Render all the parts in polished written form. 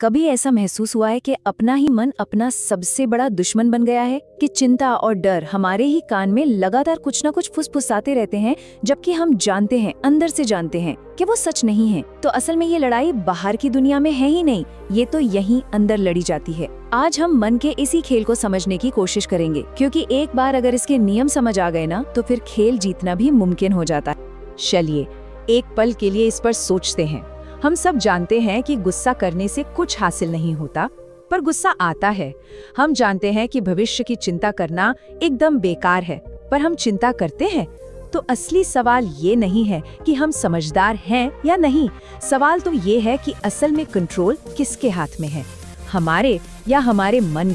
कभी ऐसा महसूस हुआ है कि अपना ही मन अपना सबसे बड़ा दुश्मन बन गया है, कि चिंता और डर हमारे ही कान में लगातार कुछ न कुछ फुसफुसाते रहते हैं, जबकि हम जानते हैं, अंदर से जानते हैं कि वो सच नहीं है। तो असल में ये लड़ाई बाहर की दुनिया में है ही नहीं, ये तो यहीं अंदर लड़ी जाती है। आज हम मन के इसी खेल को समझने की कोशिश करेंगे, क्योंकि एक बार अगर इसके नियम समझ आ गए ना, तो फिर खेल जीतना भी मुमकिन हो जाता है। चलिए एक पल के लिए इस पर सोचते हैं। हम सब जानते हैं कि गुस्सा करने से कुछ हासिल नहीं होता, पर गुस्सा आता है। हम जानते हैं कि भविष्य की चिंता करना एकदम बेकार है, पर हम चिंता करते हैं। तो असली सवाल ये नहीं है कि हम समझदार हैं या नहीं। सवाल तो ये है कि असल में कंट्रोल किसके हाथ में है, हमारे या हमारे मन।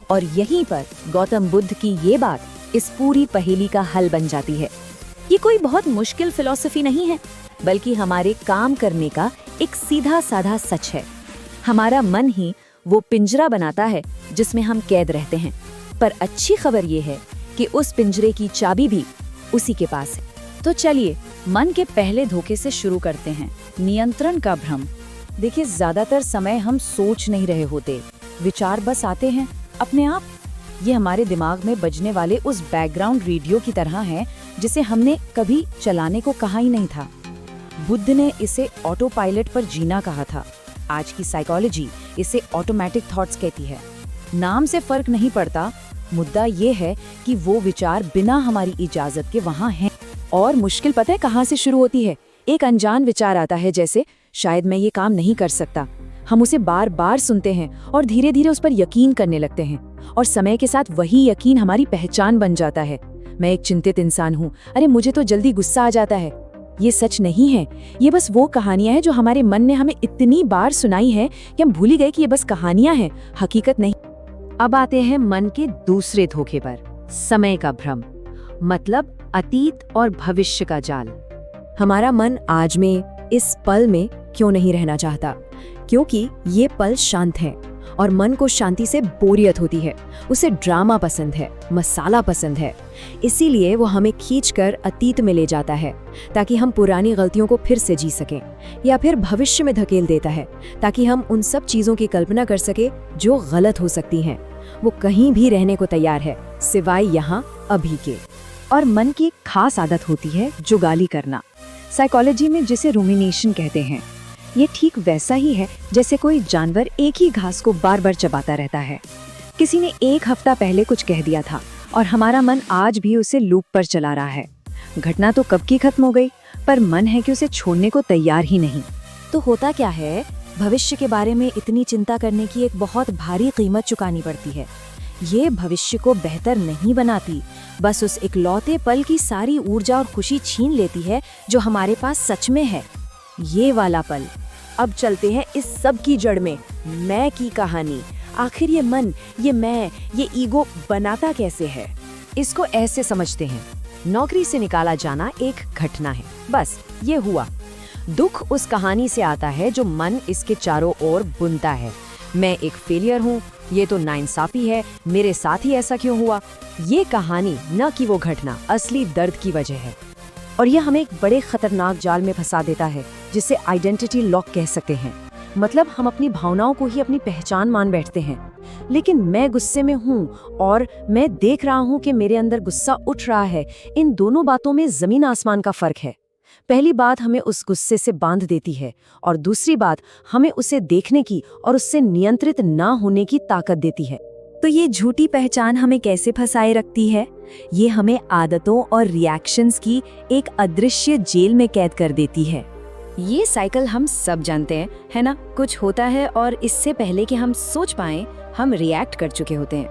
और यहीं पर गौतम बुद्ध की ये बात इस पूरी पहेली का हल बन जाती है। ये कोई बहुत मुश्किल फिलॉसफी नहीं है, बल्कि हमारे काम करने का एक सीधा साधा सच है। हमारा मन ही वो पिंजरा बनाता है जिसमें हम कैद रहते हैं। पर अच्छी खबर ये है कि उस पिंजरे की चाबी भी उसी के पास है। तो चलिए मन के पहले धोखे से शुरू करते हैं, नियंत्रण का भ्रम। देखिए, ज्यादातर समय हम सोच नहीं रहे होते, विचार बस आते हैं अपने आप। ये हमारे दिमाग में बजने वाले उस बैकग्राउंड रेडियो की तरह है जिसे हमने कभी चलाने को कहा ही नहीं था। बुद्ध ने इसे ऑटो पायलट पर जीना कहा था। आज की साइकोलॉजी इसे ऑटोमेटिक थॉट्स कहती है। नाम से फर्क नहीं पड़ता, मुद्दा ये है कि वो विचार बिना हमारी इजाजत के वहाँ हैं। और मुश्किल पता है कहाँ से शुरू होती है? एक अनजान विचार आता है, जैसे शायद मैं ये काम नहीं कर सकता। हम उसे बार बार सुनते हैं और धीरे धीरे उस पर यकीन करने लगते हैं, और समय के साथ वही यकीन हमारी पहचान बन जाता है। मैं एक चिंतित इंसान हूँ, अरे मुझे तो जल्दी गुस्सा आ जाता है। ये सच नहीं है, ये बस वो कहानियां हैं जो हमारे मन ने हमें इतनी बार सुनाई है कि हम भूल ही गए कि ये बस कहानियां हैं, हकीकत नहीं। अब आते हैं मन के दूसरे धोखे पर, समय का भ्रम, मतलब अतीत और भविष्य का जाल। हमारा मन आज में, इस पल में क्यों नहीं रहना चाहता? क्योंकि ये पल शांत है और मन को शांति से बोरियत होती है। उसे ड्रामा पसंद है, मसाला पसंद है। इसीलिए वो हमें खींचकर अतीत में ले जाता है ताकि हम पुरानी गलतियों को फिर से जी सकें, या फिर भविष्य में धकेल देता है ताकि हम उन सब चीजों की कल्पना कर सके जो गलत हो सकती हैं। वो कहीं भी रहने को तैयार है सिवाय यहाँ अभी के। और मन की एक खास आदत होती है जुगाली करना। साइकोलॉजी में जिसे रूमिनेशन कहते हैं। ये ठीक वैसा ही है जैसे कोई जानवर एक ही घास को बार बार चबाता रहता है। किसी ने एक हफ्ता पहले कुछ कह दिया था और हमारा मन आज भी उसे लूप पर चला रहा है। घटना तो कब की खत्म हो गई, पर मन है कि उसे छोड़ने को तैयार ही नहीं। तो होता क्या है, भविष्य के बारे में इतनी चिंता करने की एक बहुत भारी कीमत चुकानी पड़ती है। ये भविष्य को बेहतर नहीं बनाती, बस उस इकलौते पल की सारी ऊर्जा और खुशी छीन लेती है जो हमारे पास सच में है, ये वाला पल। अब चलते हैं इस सब की जड़ में, मैं की कहानी। आखिर ये मन, ये मैं, ये ईगो बनाता कैसे है? इसको ऐसे समझते हैं, नौकरी से निकाला जाना एक घटना है, बस ये हुआ। दुख उस कहानी से आता है जो मन इसके चारों ओर बुनता है। मैं एक फेलियर हूँ, ये तो नाइंसाफी है, मेरे साथ ही ऐसा क्यों हुआ? ये कहानी, न कि वो घटना, असली दर्द की वजह है। और यह हमें एक बड़े खतरनाक जाल में फंसा देता है जिसे आइडेंटिटी लॉक कह सकते हैं। मतलब हम अपनी भावनाओं को ही अपनी पहचान मान बैठते हैं। लेकिन मैं गुस्से में हूँ और मैं देख रहा हूँ कि मेरे अंदर गुस्सा उठ रहा है। इन दोनों बातों में जमीन आसमान का फर्क है। पहली बात हमें उस गुस्से से बांध देती है, और दूसरी बात हमें उसे देखने की और उससे नियंत्रित ना होने की ताकत देती है। तो ये झूठी पहचान हमें कैसे फंसाए रखती है? ये हमें आदतों और रिएक्शंस की एक अदृश्य जेल में कैद कर देती है। ये साइकिल हम सब जानते हैं, है ना? कुछ होता है और इससे पहले कि हम सोच पाएं, हम रिएक्ट कर चुके होते हैं।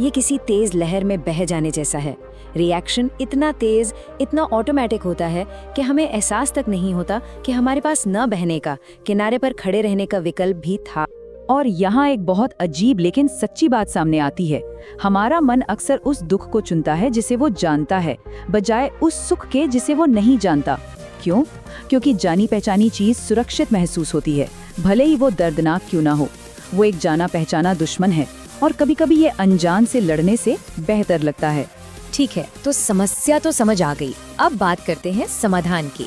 ये किसी तेज लहर में बह जाने जैसा है। रिएक्शन इतना तेज, इतना ऑटोमेटिक होता है कि हमें एहसास तक नहीं होता कि हमारे पास न बहने का, किनारे पर खड़े रहने का विकल्प भी था। और यहाँ एक बहुत अजीब लेकिन सच्ची बात सामने आती है। हमारा मन अक्सर उस दुख को चुनता है जिसे वो जानता है, बजाय उस सुख के जिसे वो नहीं जानता। क्यों? क्योंकि जानी पहचानी चीज सुरक्षित महसूस होती है, भले ही वो दर्दनाक क्यों ना हो। वो एक जाना पहचाना दुश्मन है, और कभी कभी ये अनजान से लड़ने से बेहतर लगता है। ठीक है, तो समस्या तो समझ आ गई। अब बात करते हैं समाधान की।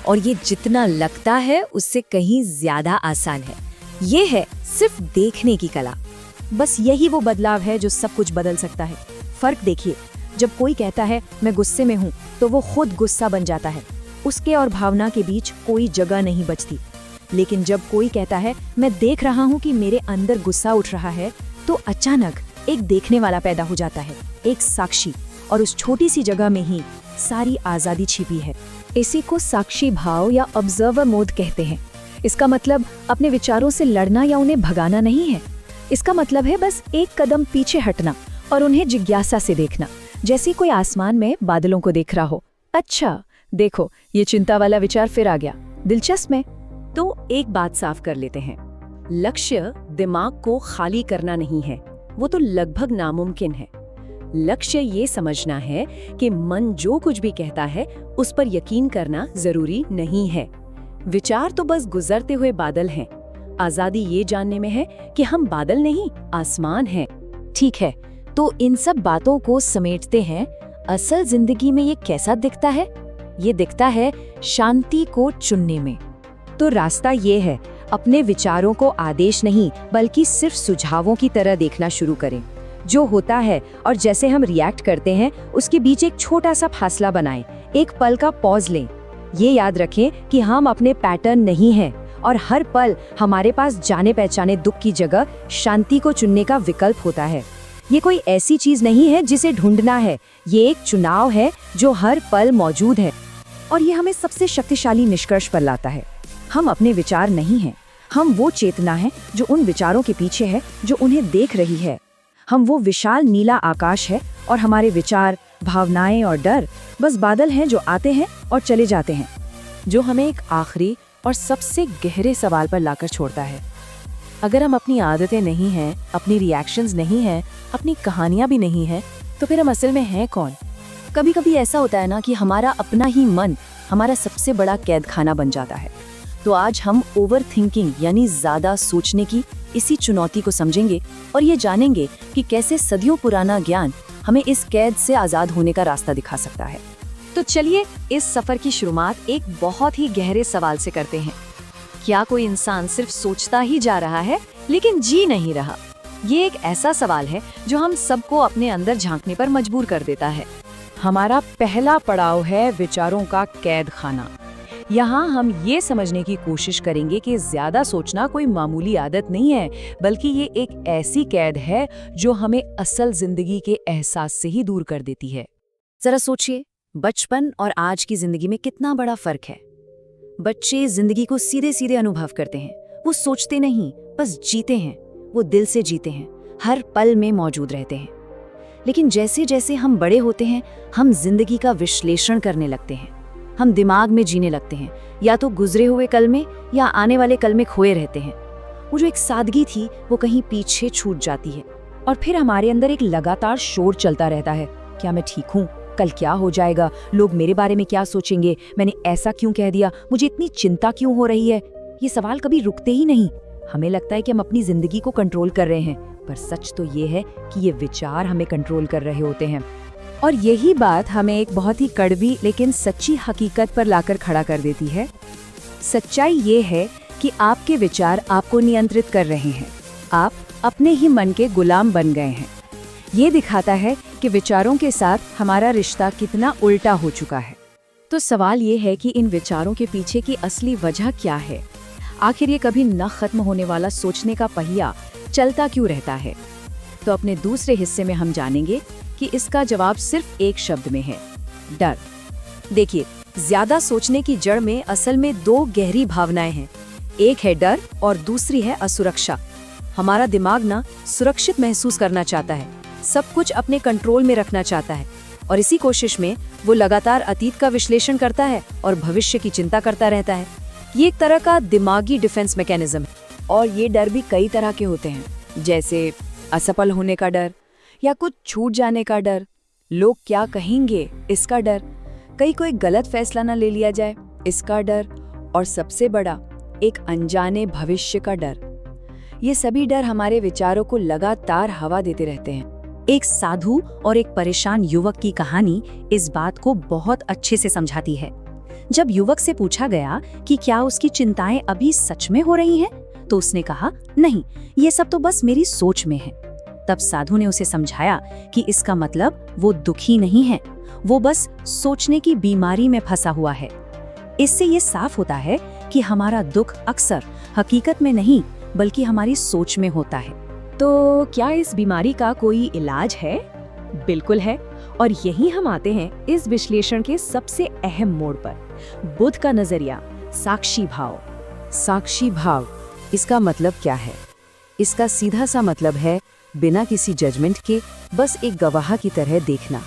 और ये जितना लगता है उससे कहीं ज्यादा आसान है। ये है सिर्फ देखने की कला। बस यही वो बदलाव है जो सब कुछ बदल सकता है। फर्क देखिए, जब कोई कहता है मैं गुस्से में हूँ तो वो खुद गुस्सा बन जाता है, उसके और भावना के बीच कोई जगह नहीं बचती। लेकिन जब कोई कहता है मैं देख रहा हूँ कि मेरे अंदर गुस्सा उठ रहा है, तो अचानक एक देखने वाला पैदा हो जाता है, एक साक्षी, और उस छोटी सी जगह में ही सारी आज़ादी छिपी है। इसी को साक्षी भाव या ऑब्जर्वर मोड कहते हैं। इसका मतलब अपने विचारों से लड़ना या उन्हें भगाना नहीं है। इसका मतलब है बस एक कदम पीछे हटना और उन्हें जिज्ञासा से देखना, जैसे कोई आसमान में बादलों को देख रहा हो। अच्छा देखो, ये चिंता वाला विचार फिर आ गया, दिलचस्प है। तो एक बात साफ कर लेते हैं, लक्ष्य दिमाग को खाली करना नहीं है, वो तो लगभग नामुमकिन है। लक्ष्य ये समझना है कि मन जो कुछ भी कहता है उस पर यकीन करना जरूरी नहीं है। विचार तो बस गुजरते हुए बादल हैं। आजादी ये जानने में है कि हम बादल नहीं, आसमान हैं। ठीक है, तो इन सब बातों को समेटते हैं। असल जिंदगी में ये कैसा दिखता है? ये दिखता है शांति को चुनने में। तो रास्ता ये है, अपने विचारों को आदेश नहीं बल्कि सिर्फ सुझावों की तरह देखना शुरू करें। जो होता है और जैसे हम रिएक्ट करते हैं उसके बीच एक छोटा सा फासला बनाएं, एक पल का पॉज लें। ये याद रखें कि हम अपने पैटर्न नहीं हैं और हर पल हमारे पास जाने पहचाने दुख की जगह शांति को चुनने का विकल्प होता है। ये कोई ऐसी चीज नहीं है जिसे ढूंढना है, ये एक चुनाव है जो हर पल मौजूद है। और ये हमें सबसे शक्तिशाली निष्कर्ष पर लाता है, हम अपने विचार नहीं हैं, हम वो चेतना है जो उन विचारों के पीछे है, जो उन्हें देख रही है। हम वो विशाल नीला आकाश है और हमारे विचार, भावनाएं और डर बस बादल हैं जो आते हैं और चले जाते हैं, जो हमें एक आखिरी और सबसे गहरे सवाल पर लाकर छोड़ता है। अगर हम अपनी आदतें नहीं हैं, अपनी रिएक्शंस नहीं हैं, अपनी कहानियां भी नहीं हैं, तो फिर हम असल में हैं कौन? कभी कभी ऐसा होता है ना कि हमारा अपना ही मन हमारा सबसे बड़ा कैद खाना बन जाता है। तो आज हम ओवर थिंकिंग यानी ज्यादा सोचने की इसी चुनौती को समझेंगे और ये जानेंगे कि कैसे सदियों पुराना ज्ञान हमें इस कैद से आजाद होने का रास्ता दिखा सकता है। तो चलिए इस सफर की शुरुआत एक बहुत ही गहरे सवाल से करते हैं। क्या कोई इंसान सिर्फ सोचता ही जा रहा है लेकिन जी नहीं रहा? ये एक ऐसा सवाल है जो हम सबको अपने अंदर झांकने पर मजबूर कर देता है। हमारा पहला पड़ाव है विचारों का कैद खाना। यहाँ हम ये समझने की कोशिश करेंगे कि ज्यादा सोचना कोई मामूली आदत नहीं है, बल्कि ये एक ऐसी कैद है जो हमें असल जिंदगी के एहसास से ही दूर कर देती है। जरा सोचिए, बचपन और आज की जिंदगी में कितना बड़ा फर्क है। बच्चे जिंदगी को सीधे सीधे अनुभव करते हैं, वो सोचते नहीं, बस जीते हैं। वो दिल से जीते हैं, हर पल में मौजूद रहते हैं। लेकिन जैसे जैसे हम बड़े होते हैं, हम जिंदगी का विश्लेषण करने लगते हैं। हम दिमाग में जीने लगते हैं, या तो गुजरे हुए कल में या आने वाले कल में खोए रहते हैं। वो जो एक सादगी थी वो कहीं पीछे छूट जाती है और फिर हमारे अंदर एक लगातार शोर चलता रहता है। क्या मैं ठीक हूँ? कल क्या हो जाएगा? लोग मेरे बारे में क्या सोचेंगे? मैंने ऐसा क्यों कह दिया? मुझे इतनी चिंता क्यों हो रही है? ये सवाल कभी रुकते ही नहीं। हमें लगता है कि हम अपनी जिंदगी को कंट्रोल कर रहे हैं, पर सच तो ये है कि ये विचार हमें कंट्रोल कर रहे होते हैं। और यही बात हमें एक बहुत ही कड़वी लेकिन सच्ची हकीकत पर लाकर खड़ा कर देती है। सच्चाई ये है कि आपके विचार आपको नियंत्रित कर रहे हैं। आप अपने ही मन के गुलाम बन गए हैं। ये दिखाता है कि विचारों के साथ हमारा रिश्ता कितना उल्टा हो चुका है। तो सवाल ये है कि इन विचारों के पीछे की असली वजह क्या है? आखिर ये कभी न खत्म होने वाला सोचने का पहिया चलता क्यों रहता है? तो अपने दूसरे हिस्से में हम जानेंगे कि इसका जवाब सिर्फ एक शब्द में है, डर। देखिए, ज्यादा सोचने की जड़ में असल में दो गहरी भावनाएं हैं। एक है डर और दूसरी है असुरक्षा। हमारा दिमाग ना सुरक्षित महसूस करना चाहता है, सब कुछ अपने कंट्रोल में रखना चाहता है, और इसी कोशिश में वो लगातार अतीत का विश्लेषण करता है और भविष्य की चिंता करता रहता है। ये एक तरह का दिमागी डिफेंस मैकेनिज्म है। और ये डर भी कई तरह के होते हैं, जैसे असफल होने का डर, या कुछ छूट जाने का डर, लोग क्या कहेंगे इसका डर, कहीं कोई गलत फैसला ना ले लिया जाए इसका डर, और सबसे बड़ा एक अनजाने भविष्य का डर। ये सभी डर हमारे विचारों को लगातार हवा देते रहते हैं। एक साधु और एक परेशान युवक की कहानी इस बात को बहुत अच्छे से समझाती है। जब युवक से पूछा गया कि क्या उसकी चिंताएं अभी सच में हो रही हैं, तो उसने कहा, नहीं, ये सब तो बस मेरी सोच में है। तब साधु ने उसे समझाया कि इसका मतलब वो दुखी नहीं है, वो बस सोचने की बीमारी में फंसा हुआ है। इससे ये साफ होता है कि हमारा दुख अक्सर हकीकत में नहीं बल्कि हमारी सोच में होता है। तो क्या इस बीमारी का कोई इलाज है? बिल्कुल है, और यही हम आते हैं इस विश्लेषण के सबसे अहम मोड़ पर, बुद्ध का नजरिया, साक्षी भाव। साक्षी भाव, इसका मतलब क्या है? इसका सीधा सा मतलब है बिना किसी जजमेंट के बस एक गवाह की तरह देखना।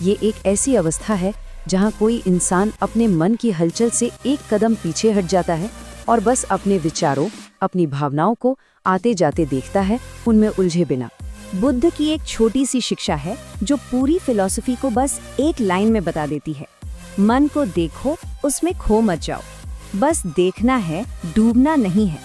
ये एक ऐसी अवस्था है जहाँ कोई इंसान अपने मन की हलचल से एक कदम पीछे हट जाता है और बस अपने विचारों, अपनी भावनाओं को आते जाते देखता है, उनमें उलझे बिना। बुद्ध की एक छोटी सी शिक्षा है जो पूरी फिलॉसफी को बस एक लाइन में बता देती है, मन को देखो, उसमें खो मत जाओ। बस देखना है, डूबना नहीं है।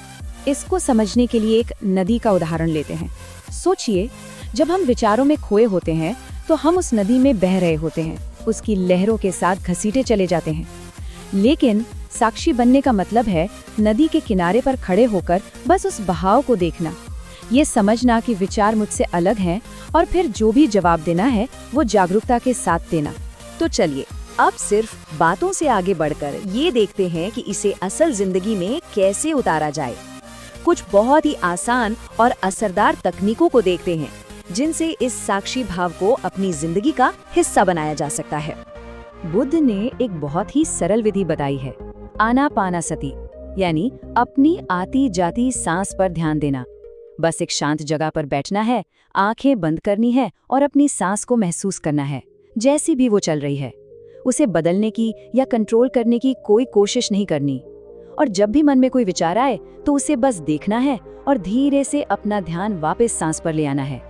इसको समझने के लिए एक नदी का उदाहरण लेते हैं। सोचिए, जब हम विचारों में खोए होते हैं तो हम उस नदी में बह रहे होते हैं, उसकी लहरों के साथ घसीटे चले जाते हैं। लेकिन साक्षी बनने का मतलब है नदी के किनारे पर खड़े होकर बस उस बहाव को देखना, ये समझना कि विचार मुझसे अलग हैं और फिर जो भी जवाब देना है वो जागरूकता के साथ देना। तो चलिए अब सिर्फ बातों से आगे बढ़कर ये देखते हैं कि इसे असल जिंदगी में कैसे उतारा जाए। कुछ बहुत ही आसान और असरदार तकनीकों को देखते हैं जिनसे इस साक्षी भाव को अपनी जिंदगी का हिस्सा बनाया जा सकता है। बुद्ध ने एक बहुत ही सरल विधि बताई है, आनापानसति, यानी अपनी आती जाती सांस पर ध्यान देना। बस एक शांत जगह पर बैठना है, आंखें बंद करनी है और अपनी सांस को महसूस करना है, जैसी भी वो चल रही है। उसे बदलने की या कंट्रोल करने की कोई कोशिश नहीं करनी। और जब भी मन में कोई विचार आए तो उसे बस देखना है और धीरे से अपना ध्यान वापस सांस पर ले आना है।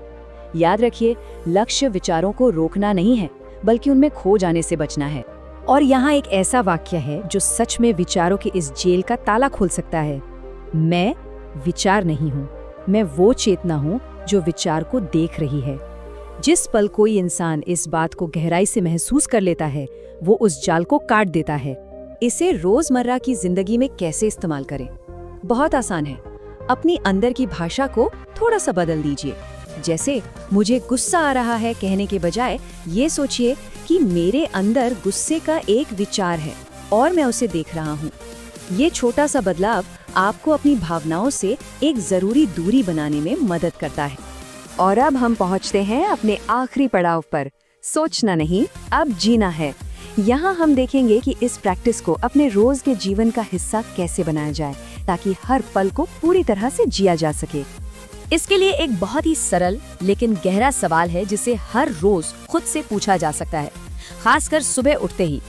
याद रखिए, लक्ष्य विचारों को रोकना नहीं है बल्कि उनमें खो जाने से बचना है। और यहाँ एक ऐसा वाक्य है जो सच में विचारों की इस जेल का ताला खोल सकता है, मैं विचार नहीं हूँ, मैं वो चेतना हूँ जो विचार को देख रही है। जिस पल कोई इंसान इस बात को गहराई से महसूस कर लेता है वो उस जाल को काट देता है। इसे रोजमर्रा की जिंदगी में कैसे इस्तेमाल करें? बहुत आसान है। अपनी अंदर की भाषा को थोड़ा सा बदल दीजिए। जैसे मुझे गुस्सा आ रहा है कहने के बजाय ये सोचिए कि मेरे अंदर गुस्से का एक विचार है और मैं उसे देख रहा हूँ। ये छोटा सा बदलाव आपको अपनी भावनाओं से एक जरूरी दूरी बनाने में मदद करता है। और अब हम पहुँचते हैं अपने आखिरी पड़ाव पर, सोचना नहीं, अब जीना है। यहाँ हम देखेंगे कि इस प्रैक्टिस को अपने रोज के जीवन का हिस्सा कैसे बनाया जाए ताकि हर पल को पूरी तरह से जिया जा सके। इसके लिए एक बहुत ही सरल लेकिन गहरा सवाल है जिसे हर रोज खुद से पूछा जा सकता है, खासकर सुबह उठते ही।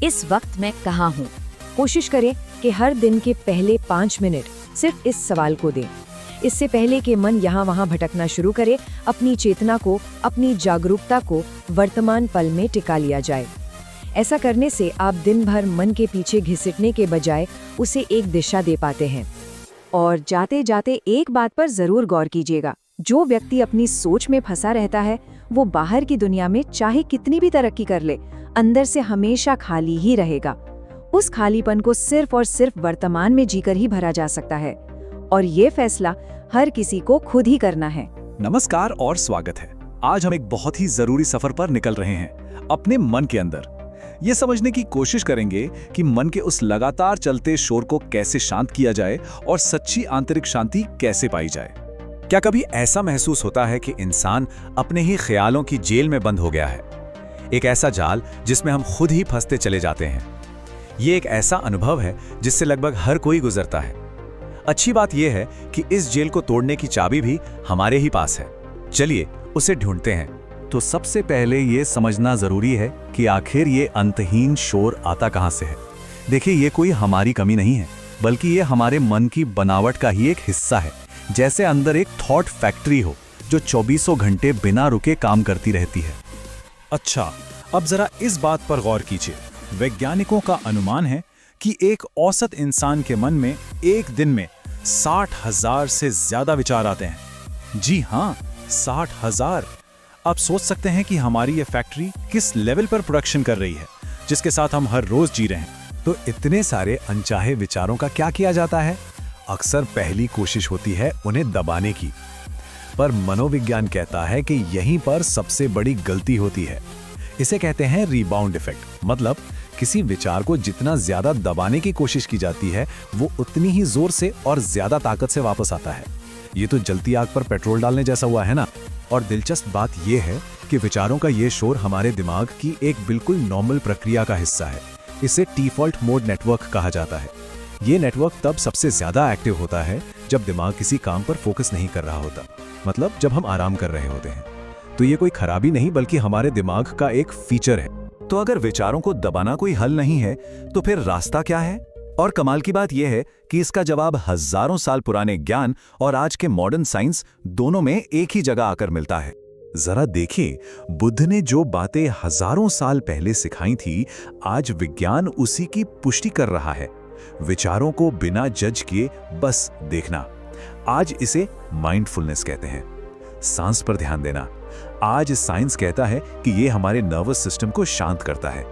इस वक्त मैं कहाँ हूँ? कोशिश करें कि हर दिन के पहले 5 मिनट सिर्फ इस सवाल को दें। इससे पहले कि मन यहाँ वहाँ भटकना शुरू करे, अपनी चेतना को, अपनी जागरूकता को वर्तमान पल में टिका लिया जाए। ऐसा करने से आप दिन भर मन के पीछे घिसटने के बजाय उसे एक दिशा दे पाते हैं। और जाते जाते एक बात पर जरूर गौर कीजिएगा, जो व्यक्ति अपनी सोच में फंसा रहता है वो बाहर की दुनिया में चाहे कितनी भी तरक्की कर ले, अंदर से हमेशा खाली ही रहेगा। उस खालीपन को सिर्फ और सिर्फ वर्तमान में जीकर ही भरा जा सकता है और ये फैसला हर किसी को खुद ही करना है। नमस्कार और स्वागत है। आज हम एक बहुत ही जरूरी सफर पर निकल रहे हैं, अपने मन के अंदर। ये समझने की कोशिश करेंगे कि मन के उस लगातार चलते शोर को कैसे शांत किया जाए और सच्ची आंतरिक शांति कैसे पाई जाए। क्या कभी ऐसा महसूस होता है कि इंसान अपने ही ख्यालों की जेल में बंद हो गया है, एक ऐसा जाल जिसमें हम खुद ही फंसते चले जाते हैं? ये एक ऐसा अनुभव है जिससे लगभग हर कोई गुजरता है। अच्छी बात यह है कि इस जेल को तोड़ने की चाबी भी हमारे ही पास है। चलिए उसे ढूंढते हैं। तो सबसे पहले ये समझना जरूरी है कि आखिर ये अंतहीन शोर आता कहाँ से है। देखिए, ये कोई हमारी कमी नहीं है, बल्कि ये हमारे मन की बनावट का ही एक हिस्सा है। जैसे अंदर एक थॉट फैक्ट्री हो जो 24 घंटे बिना रुके काम करती रहती है। अच्छा, अब जरा इस बात पर गौर कीजिए। वैज्ञानिकों का अनुमान है कि एक औसत इंसान के मन में एक दिन में 60,000 से ज्यादा विचार आते हैं। जी हाँ, 60,000। आप सोच सकते हैं कि हमारी ये फैक्ट्री किस लेवल पर प्रोडक्शन कर रही है, जिसके साथ हम हर रोज जी रहे हैं। तो इतने सारे अनचाहे विचारों का क्या किया जाता है? अक्सर पहली कोशिश होती है उन्हें दबाने की। पर मनोविज्ञान कहता है कि यहीं पर सबसे बड़ी गलती होती है। इसे कहते हैं रिबाउंड इफेक्ट। मतलब किसी विचार को जितना ज्यादा दबाने की कोशिश की जाती है, वो उतनी ही जोर से और ज्यादा ताकत से वापस आता है। ये तो जलती आग पर पेट्रोल डालने जैसा हुआ है ना। और दिलचस्प बात यह है कि विचारों का ये शोर हमारे दिमाग की एक बिल्कुल नॉर्मल प्रक्रिया का हिस्सा है। इसे डिफॉल्ट मोड नेटवर्क कहा जाता है। ये नेटवर्क तब सबसे ज्यादा एक्टिव होता है जब दिमाग किसी काम पर फोकस नहीं कर रहा होता, मतलब जब हम आराम कर रहे होते हैं। तो ये कोई खराबी नहीं बल्कि हमारे दिमाग का एक फीचर है। तो अगर विचारों को दबाना कोई हल नहीं है, तो फिर रास्ता क्या है? और कमाल की बात यह है कि इसका जवाब हजारों साल पुराने ज्ञान और आज के मॉडर्न साइंस दोनों में एक ही जगह आकर मिलता है। जरा देखिए, बुद्ध ने जो बातें हजारों साल पहले सिखाई थी, आज विज्ञान उसी की पुष्टि कर रहा है। विचारों को बिना जज किए बस देखना। आज इसे माइंडफुलनेस कहते हैं, सांस पर ध्यान देना। आज साइंस कहता है कि यह हमारे नर्वस सिस्टम को शांत करता है।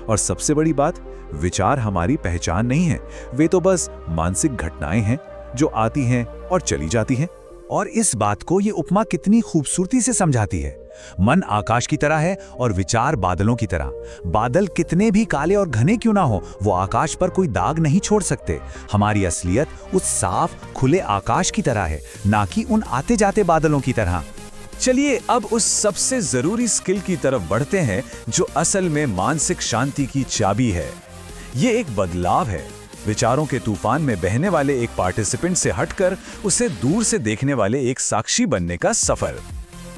और सबसे बड़ी बात, विचार हमारी पहचान नहीं है, वे तो बस मानसिक घटनाएं हैं जो आती हैं और चली जाती हैं। और इस बात को ये उपमा कितनी खूबसूरती से समझाती है। मन आकाश की तरह है और विचार बादलों की तरह। बादल कितने भी काले और घने क्यों ना हो, वो आकाश पर कोई दाग नहीं छोड़ सकते। हमारी असलियत उस साफ खुले आकाश की तरह है, ना कि उन आते जाते बादलों की तरह। चलिए अब उस सबसे जरूरी स्किल की तरफ बढ़ते हैं जो असल में मानसिक शांति की चाबी है। ये एक बदलाव है, विचारों के तूफान में बहने वाले एक पार्टिसिपेंट से हटकर उसे दूर से देखने वाले एक साक्षी बनने का सफर।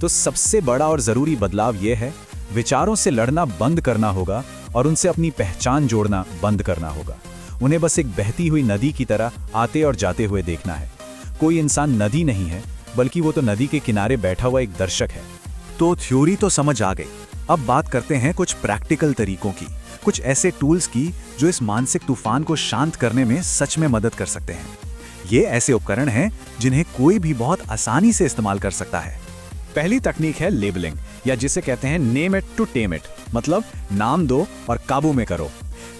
तो सबसे बड़ा और जरूरी बदलाव यह है, विचारों से लड़ना बंद करना होगा और उनसे अपनी पहचान जोड़ना बंद करना होगा। उन्हें बस एक बहती हुई नदी की तरह आते और जाते हुए देखना है। कोई इंसान नदी नहीं है, बल्कि वो तो नदी के किनारे बैठा हुआ एक दर्शक है। तो थ्योरी तो समझ आ गई, अब बात करते हैं कुछ प्रैक्टिकल तरीकों की, कुछ ऐसे टूल्स की जो इस मानसिक तूफान को शांत करने में सच में मदद कर सकते हैं। ये ऐसे उपकरण हैं जिन्हें कोई भी बहुत आसानी से इस्तेमाल कर सकता है। पहली तकनीक है लेबलिंग, या जिसे कहते हैं name it to tame it. मतलब नाम दो और काबू में करो।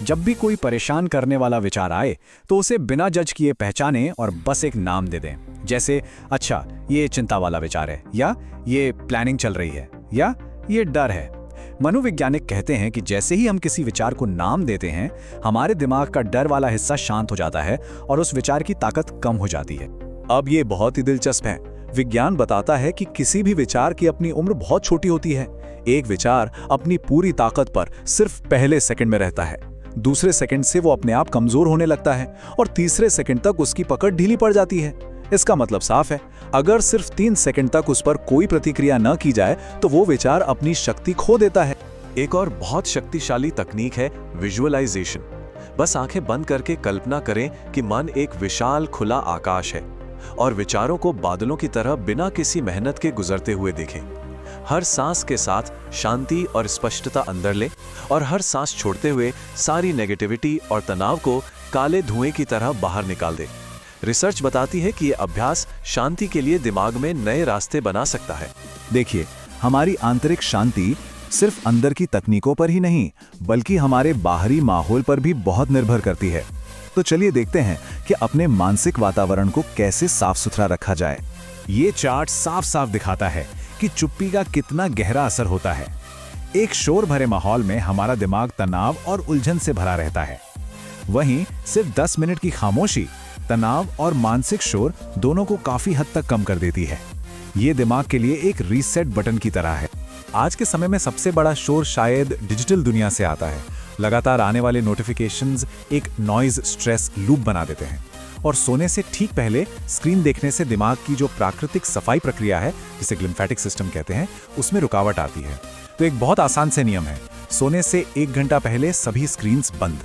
जब भी कोई परेशान करने वाला विचार आए तो उसे बिना जज किए पहचानें और बस एक नाम दे दें। जैसे, अच्छा ये चिंता वाला विचार है, या ये प्लानिंग चल रही है, या ये डर है। मनोवैज्ञानिक कहते हैं कि जैसे ही हम किसी विचार को नाम देते हैं, हमारे दिमाग का डर वाला हिस्सा शांत हो जाता है और उस विचार की ताकत कम हो जाती है। अब ये बहुत ही दिलचस्प है। विज्ञान बताता है कि किसी भी विचार की अपनी उम्र बहुत छोटी होती है। एक विचार अपनी पूरी ताकत पर सिर्फ पहले सेकंड में रहता है, दूसरे सेकंड से वो अपने आप कमजोर होने लगता है और तीसरे सेकंड तक उसकी पकड़ ढीली पड़ जाती है। इसका मतलब साफ है, अगर सिर्फ 3 सेकंड तक उस पर कोई प्रतिक्रिया न की जाए तो वो विचार अपनी शक्ति खो देता है। एक और बहुत शक्तिशाली तकनीक है विजुअलाइजेशन। बस आंखें बंद करके कल्पना करें कि मन एक विशाल खुला आकाश है और विचारों को बादलों की तरह बिना किसी मेहनत के गुजरते हुए देखें। हर सांस के साथ शांति और स्पष्टता अंदर ले और हर सांस छोड़ते हुए सारी नेगेटिविटी और तनाव को काले धुएं की तरह बाहर निकाल दे। रिसर्च बताती है कि ये अभ्यास शांति के लिए दिमाग में नए रास्ते बना सकता है। देखिए, हमारी आंतरिक शांति सिर्फ अंदर की तकनीकों पर ही नहीं, बल्कि हमारे बाहरी माहौल पर भी बहुत निर्भर करती है। तो चलिए देखते हैं कि अपने मानसिक वातावरण को कैसे साफ सुथरा रखा जाए। ये चार्ट साफ साफ दिखाता है कि चुप्पी का कितना गहरा असर होता है। एक शोर भरे माहौल में हमारा दिमाग तनाव और उलझन से भरा रहता है। वहीं सिर्फ 10 मिनट की खामोशी तनाव और मानसिक शोर दोनों को काफी हद तक कम कर देती है। ये दिमाग के लिए एक रीसेट बटन की तरह है। आज के समय में सबसे बड़ा शोर शायद डिजिटल दुनिया से आता है। लगातार आने वाले नोटिफिकेशंस एक नॉइज स्ट्रेस लूप बना देते हैं और सोने से ठीक पहले स्क्रीन देखने से दिमाग की जो प्राकृतिक सफाई प्रक्रिया है, जिसे ग्लिम्फेटिक सिस्टम कहते हैं, उसमें रुकावट आती है। तो एक बहुत आसान से नियम है, सोने से 1 घंटा पहले सभी स्क्रीन्स बंद।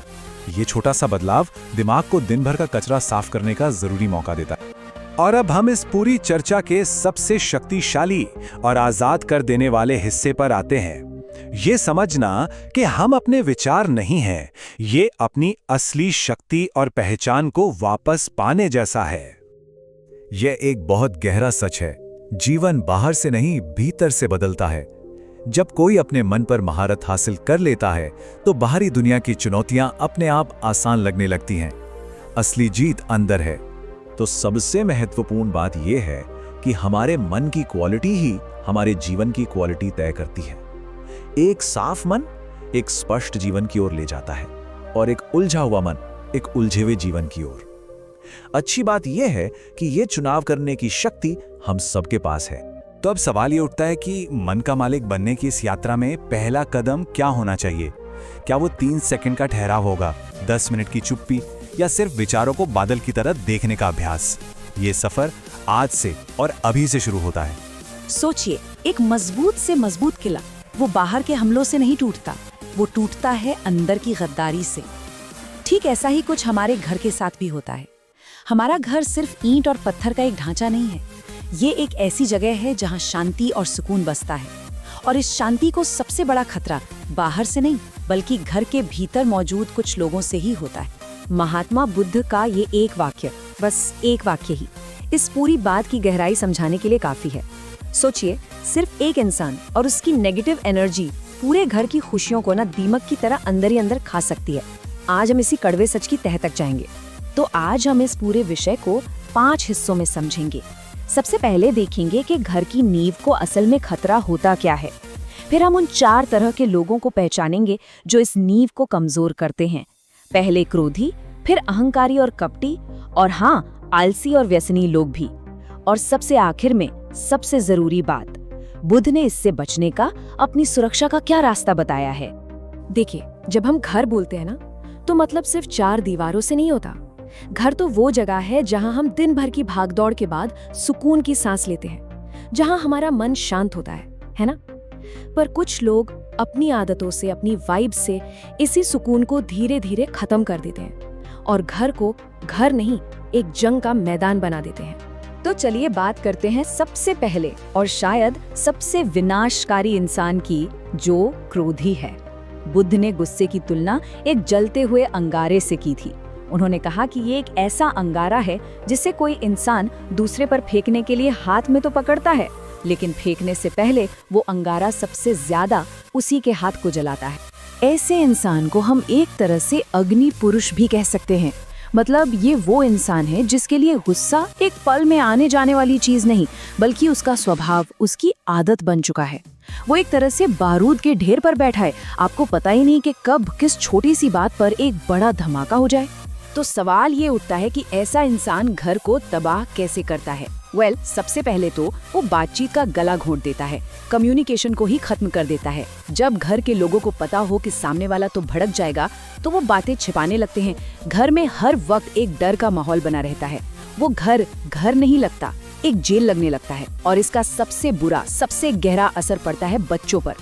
ये छोटा सा बदलाव दिमाग को दिन भर का कचरा साफ करने का जरूरी मौका देता है। और अब हम इस पूरी चर्चा के सबसे शक्तिशाली और आजाद कर देने वाले हिस्से पर आते हैं। ये समझना कि हम अपने विचार नहीं हैं, ये अपनी असली शक्ति और पहचान को वापस पाने जैसा है। यह एक बहुत गहरा सच है। जीवन बाहर से नहीं, भीतर से बदलता है। जब कोई अपने मन पर महारत हासिल कर लेता है तो बाहरी दुनिया की चुनौतियां अपने आप आसान लगने लगती हैं। असली जीत अंदर है। तो सबसे महत्वपूर्ण बात यह है कि हमारे मन की क्वालिटी ही हमारे जीवन की क्वालिटी तय करती है। एक साफ मन एक स्पष्ट जीवन की ओर ले जाता है और एक उलझा हुआ मन एक उलझे हुए जीवन की ओर। अच्छी बात यह है कि यह चुनाव करने की शक्ति हम सबके पास है। तो अब सवाल ये उठता है कि मन का मालिक बनने की इस यात्रा में पहला कदम क्या होना चाहिए? क्या वो 3 सेकंड का ठहराव होगा, 10 मिनट की चुप्पी, या सिर्फ विचारों को बादल की तरह देखने का अभ्यास? ये सफर आज से और अभी से शुरू होता है। सोचिए, एक मजबूत से मजबूत किला वो बाहर के हमलों से नहीं टूटता, वो टूटता है अंदर की गद्दारी से। ठीक ऐसा ही कुछ हमारे घर के साथ भी होता है। हमारा घर सिर्फ ईंट और पत्थर का एक ढांचा नहीं है, ये एक ऐसी जगह है जहां शांति और सुकून बसता है। और इस शांति को सबसे बड़ा खतरा बाहर से नहीं बल्कि घर के भीतर मौजूद कुछ लोगों से ही होता है। महात्मा बुद्ध का ये एक वाक्य, बस एक वाक्य ही इस पूरी बात की गहराई समझाने के लिए काफी है। सोचिए, सिर्फ एक इंसान और उसकी नेगेटिव एनर्जी पूरे घर की खुशियों को ना दीमक की तरह अंदर ही अंदर खा सकती है। आज हम इसी कड़वे सच की तह तक जाएंगे। तो आज हम इस पूरे विषय को 5 हिस्सों में समझेंगे। सबसे पहले देखेंगे कि घर की नींव को असल में खतरा होता क्या है। फिर हम उन 4 तरह के लोगों को पहचानेंगे जो इस नींव को कमजोर करते हैं। पहले क्रोधी, फिर अहंकारी और कपटी, और हाँ, आलसी और व्यसनी लोग भी। और सबसे आखिर में सबसे जरूरी बात, बुद्ध ने इससे बचने का, अपनी सुरक्षा का क्या रास्ता बताया है। देखिए, जब हम घर बोलते हैं ना, तो मतलब सिर्फ 4 दीवारों से नहीं होता। घर तो वो जगह है जहां हम दिन भर की भागदौड़ के बाद सुकून की सांस लेते हैं, जहां हमारा मन शांत होता है ना? पर कुछ लोग अपनी आदतों से, अपनी वाइब से इसी सुकून को धीरे धीरे खत्म कर देते हैं और घर को घर नहीं, एक जंग का मैदान बना देते हैं। तो चलिए बात करते हैं सबसे पहले और शायद सबसे विनाशकारी इंसान की, जो क्रोधी है। बुद्ध ने गुस्से की तुलना एक जलते हुए अंगारे से की थी। उन्होंने कहा कि ये एक ऐसा अंगारा है जिसे कोई इंसान दूसरे पर फेंकने के लिए हाथ में तो पकड़ता है, लेकिन फेंकने से पहले वो अंगारा सबसे ज्यादा उसी के हाथ को जलाता है। ऐसे इंसान को हम एक तरह से अग्नि पुरुष भी कह सकते हैं। मतलब ये वो इंसान है जिसके लिए गुस्सा एक पल में आने जाने वाली चीज नहीं, बल्कि उसका स्वभाव, उसकी आदत बन चुका है। वो एक तरह से बारूद के ढेर पर बैठा है, आपको पता ही नहीं कि कब किस छोटी सी बात पर एक बड़ा धमाका हो जाए। तो सवाल ये उठता है कि ऐसा इंसान घर को तबाह कैसे करता है। सबसे पहले तो वो बातचीत का गला घोंट देता है, कम्युनिकेशन को ही खत्म कर देता है। जब घर के लोगों को पता हो कि सामने वाला तो भड़क जाएगा, तो वो बातें छिपाने लगते हैं। घर में हर वक्त एक डर का माहौल बना रहता है। वो घर घर नहीं लगता, एक जेल लगने लगता है। और इसका सबसे बुरा, सबसे गहरा असर पड़ता है बच्चों पर।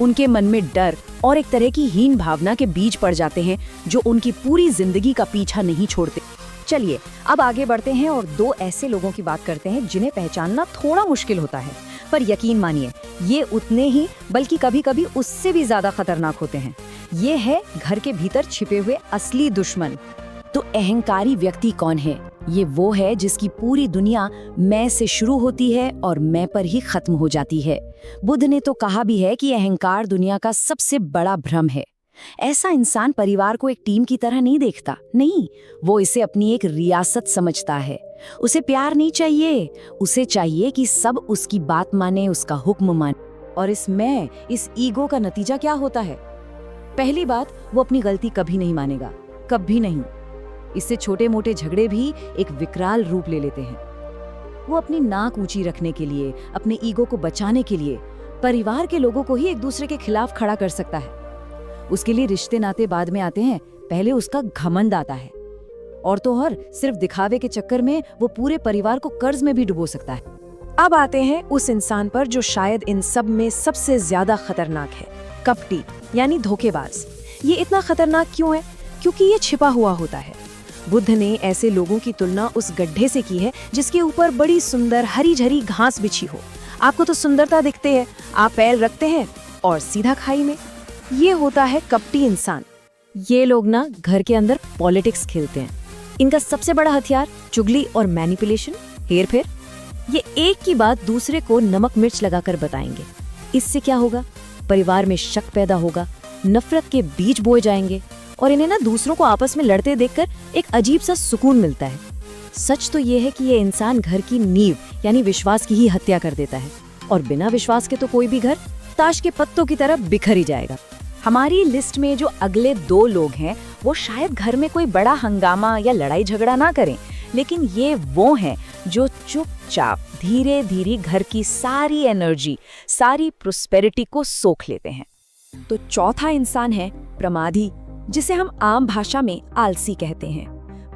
उनके मन में डर और एक तरह की हीन भावना के बीज पड़ जाते हैं, जो उनकी पूरी जिंदगी का पीछा नहीं छोड़ते। चलिए अब आगे बढ़ते हैं और 2 ऐसे लोगों की बात करते हैं जिन्हें पहचानना थोड़ा मुश्किल होता है, पर यकीन मानिए ये उतने ही बल्कि कभी-कभी उससे भी ज्यादा खतरनाक होते हैं। ये है घर के भीतर छिपे हुए असली दुश्मन। तो अहंकारी व्यक्ति कौन है? ये वो है जिसकी पूरी दुनिया मैं से शुरू होती है और मैं पर ही खत्म हो जाती है। बुद्ध ने तो कहा भी है कि अहंकार दुनिया का सबसे बड़ा भ्रम है। ऐसा इंसान परिवार को एक टीम की तरह नहीं देखता, नहीं, वो इसे अपनी एक रियासत समझता है। उसे प्यार नहीं चाहिए, उसे चाहिए कि सब उसकी बात माने, उसका हुक्म माने। और इस ईगो का नतीजा क्या होता है? पहली बात, वो अपनी गलती कभी नहीं मानेगा, कभी नहीं। इससे छोटे मोटे झगड़े भी एक विकराल रूप ले लेते हैं। वो अपनी नाक ऊंची रखने के लिए, अपने ईगो को बचाने के लिए परिवार के लोगों को ही एक दूसरे के खिलाफ खड़ा कर सकता है। उसके लिए रिश्ते नाते बाद में आते हैं, पहले उसका घमंड आता है। और तो और सिर्फ दिखावे के चक्कर में वो पूरे परिवार को कर्ज में भी डुबो सकता है। अब आते हैं उस इंसान पर जो शायद इन सब में सबसे ज्यादा खतरनाक है, कपटी यानी धोखेबाज। ये इतना खतरनाक क्यों है? क्योंकि ये छिपा हुआ होता है। बुद्ध ने ऐसे लोगों की तुलना उस गड्ढे से की है जिसके ऊपर बड़ी सुंदर हरी झरी घास बिछी हो। आपको तो सुंदरता दिखते है, आप पैर रखते हैं और सीधा खाई में। ये होता है कपटी इंसान। ये लोग ना घर के अंदर पॉलिटिक्स खेलते हैं। इनका सबसे बड़ा हथियार चुगली और मैनिपुलेशन, हेर-फेर। ये एक की बात दूसरे को नमक मिर्च लगाकर बताएंगे। इससे क्या होगा? परिवार में शक पैदा होगा, नफरत के बीज बोए जाएंगे और इन्हें ना दूसरों को आपस में लड़ते देखकर एक अजीब सा सुकून मिलता है। सच तो ये है कि ये इंसान घर की नींव यानी विश्वास की ही हत्या कर देता है, और बिना विश्वास के तो कोई भी घर ताश के पत्तों की तरह बिखर ही जाएगा। हमारी लिस्ट में जो अगले 2 लोग हैं वो शायद घर में कोई बड़ा हंगामा या लड़ाई झगड़ा ना करें, लेकिन ये वो हैं जो चुपचाप धीरे धीरे घर की सारी एनर्जी, सारी प्रोस्पेरिटी को सोख लेते हैं। तो चौथा इंसान है प्रमादी, जिसे हम आम भाषा में आलसी कहते हैं।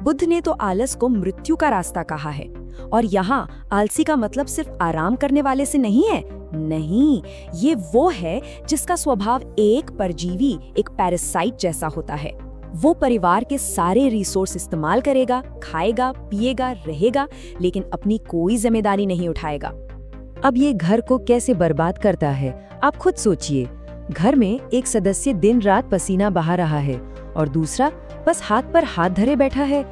बुद्ध ने तो आलस को मृत्यु का रास्ता कहा है, और यहाँ आलसी का मतलब सिर्फ आराम करने वाले से नहीं है। नहीं, ये वो है जिसका स्वभाव एक परजीवी, एक पैरासाइट जैसा होता है। वो परिवार के सारे रिसोर्स इस्तेमाल करेगा, खाएगा, पिएगा, रहेगा, लेकिन अपनी कोई जिम्मेदारी नहीं उठाएगा। अब ये घर को कैसे बर्बाद करता है, आप खुद सोचिए। घर में एक सदस्य दिन रात पसीना बहा रहा है और दूसरा बस हाथ पर हाथ धरे बैठा है,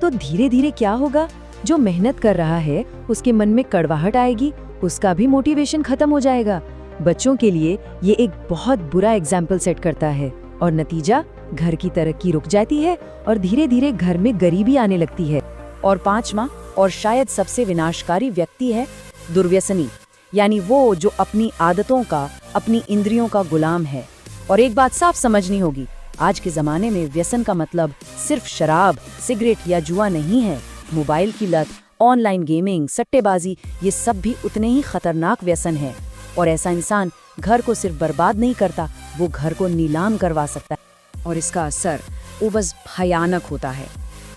तो धीरे धीरे क्या होगा? जो मेहनत कर रहा है उसके मन में कड़वाहट आएगी, उसका भी मोटिवेशन खत्म हो जाएगा। बच्चों के लिए ये एक बहुत बुरा एग्जाम्पल सेट करता है, और नतीजा घर की तरक्की रुक जाती है और धीरे धीरे घर में गरीबी आने लगती है। और 5वां और शायद सबसे विनाशकारी व्यक्ति है दुर्व्यसनी, यानी वो जो अपनी आदतों का, अपनी इंद्रियों का गुलाम है। और एक बात साफ समझनी होगी, आज के जमाने में व्यसन का मतलब सिर्फ शराब, सिगरेट या जुआ नहीं है। मोबाइल की लत, ऑनलाइन गेमिंग, सट्टेबाजी, ये सब भी उतने ही खतरनाक व्यसन है। और ऐसा इंसान घर को सिर्फ बर्बाद नहीं करता, वो घर को नीलाम करवा सकता है। और इसका असर वो बस भयानक होता है।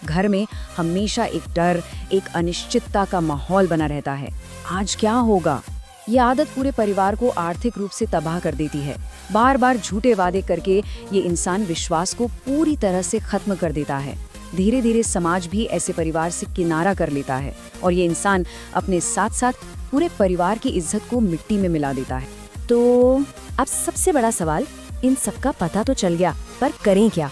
घर में हमेशा एक डर, एक अनिश्चितता का माहौल बना रहता है। आज क्या होगा? ये आदत पूरे परिवार को आर्थिक रूप से तबाह कर देती है। बार बार झूठे वादे करके ये इंसान विश्वास को पूरी तरह से खत्म कर देता है। धीरे धीरे समाज भी ऐसे परिवार से किनारा कर लेता है, और ये इंसान अपने साथ साथ पूरे परिवार की इज्जत को मिट्टी में मिला देता है। तो अब सबसे बड़ा सवाल, इन सबका पता तो चल गया, पर करें क्या?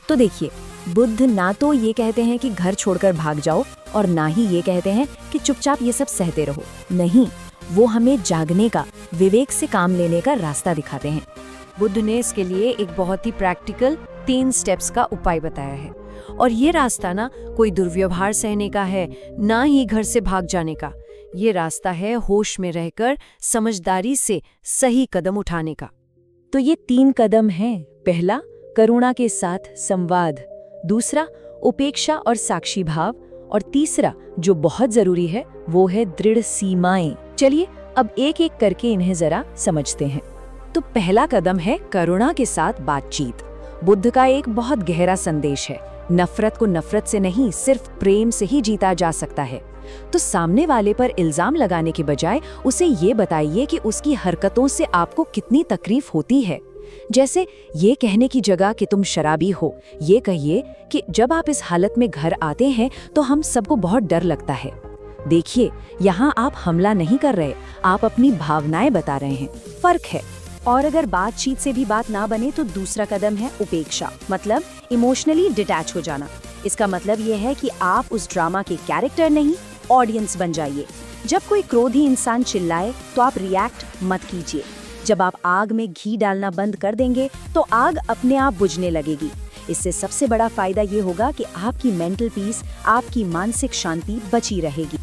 तो देखिए, बुद्ध ना तो ये कहते हैं कि घर छोड़कर भाग जाओ, और ना ही ये कहते हैं कि चुपचाप ये सब सहते रहो। नहीं, वो हमें जागने का, विवेक से काम लेने का रास्ता दिखाते हैं। बुद्ध ने इसके लिए एक बहुत ही प्रैक्टिकल 3 स्टेप्स का उपाय बताया है, और ये रास्ता ना कोई दुर्व्यवहार सहने का है, ना ही घर से भाग जाने का। ये रास्ता है होश में रहकर समझदारी से सही कदम उठाने का। तो ये 3 कदम हैं। पहला, करुणा के साथ संवाद। दूसरा, उपेक्षा और साक्षी भाव। और तीसरा, जो बहुत जरूरी है, वो है दृढ़ सीमाएं। चलिए अब एक एक करके इन्हें जरा समझते हैं। तो पहला कदम है करुणा के साथ बातचीत। बुद्ध का एक बहुत गहरा संदेश है, नफरत को नफरत से नहीं, सिर्फ प्रेम से ही जीता जा सकता है। तो सामने वाले पर इल्जाम लगाने के बजाय उसे ये बताइए कि उसकी हरकतों से आपको कितनी तकलीफ होती है। जैसे ये कहने की जगह कि तुम शराबी हो, ये कहिए कि जब आप इस हालत में घर आते हैं तो हम सबको बहुत डर लगता है। देखिए, यहाँ आप हमला नहीं कर रहे, आप अपनी भावनाएं बता रहे हैं, फर्क है। और अगर बातचीत से भी बात ना बने तो दूसरा कदम है उपेक्षा, मतलब इमोशनली डिटैच हो जाना। इसका मतलब ये है कि आप उस ड्रामा के कैरेक्टर नहीं, ऑडियंस बन जाइए। जब कोई क्रोधी इंसान चिल्लाए तो आप रिएक्ट मत कीजिए। जब आप आग में घी डालना बंद कर देंगे तो आग अपने आप बुझने लगेगी। इससे सबसे बड़ा फायदा ये होगा कि आपकी मेंटल पीस, आपकी मानसिक शांति बची रहेगी।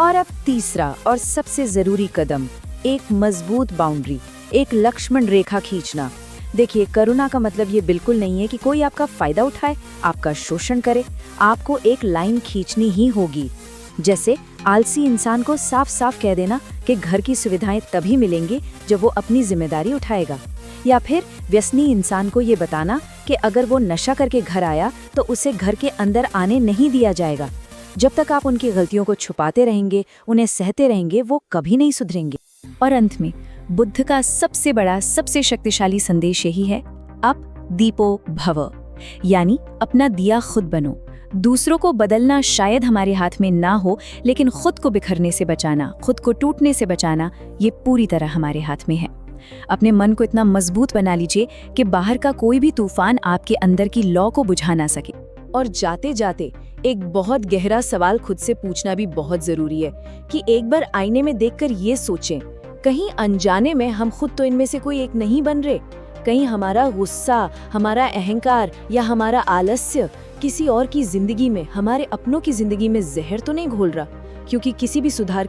और अब तीसरा और सबसे जरूरी कदम, एक मजबूत बाउंड्री, एक लक्ष्मण रेखा खींचना। देखिए, करुणा का मतलब ये बिल्कुल नहीं है कि कोई आपका फायदा उठाए, आपका शोषण करे। आपको एक लाइन खींचनी ही होगी। जैसे आलसी इंसान को साफ साफ कह देना कि घर की सुविधाएं तभी मिलेंगी जब वो अपनी जिम्मेदारी उठाएगा। या फिर व्यसनी इंसान को ये बताना कि अगर वो नशा करके घर आया तो उसे घर के अंदर आने नहीं दिया जाएगा। जब तक आप उनकी गलतियों को छुपाते रहेंगे, उन्हें सहते रहेंगे, वो कभी नहीं सुधरेंगे। और अंत में बुद्ध का सबसे बड़ा, सबसे शक्तिशाली संदेश यही है, अप दीपो भव, यानी अपना दिया खुद बनो। दूसरों को बदलना शायद हमारे हाथ में ना हो, लेकिन खुद को बिखरने से बचाना, खुद को टूटने से बचाना, ये पूरी तरह हमारे हाथ में है। अपने मन को इतना मजबूत बना लीजिए कि बाहर का कोई भी तूफान आपके अंदर की लौ को बुझा ना सके। और जाते जाते एक बहुत गहरा सवाल खुद से पूछना भी बहुत जरूरी है कि एक बार आईने में देखकर ये सोचें, कहीं अनजाने में हम खुद तो इनमें से कोई एक नहीं बन रहे? कहीं हमारा गुस्सा, हमारा अहंकार या हमारा आलस्य किसी और की जिंदगी में, हमारे अपनों की जिंदगी में जहर तो नहीं घोल रहा, क्योंकि किसी भी सुधार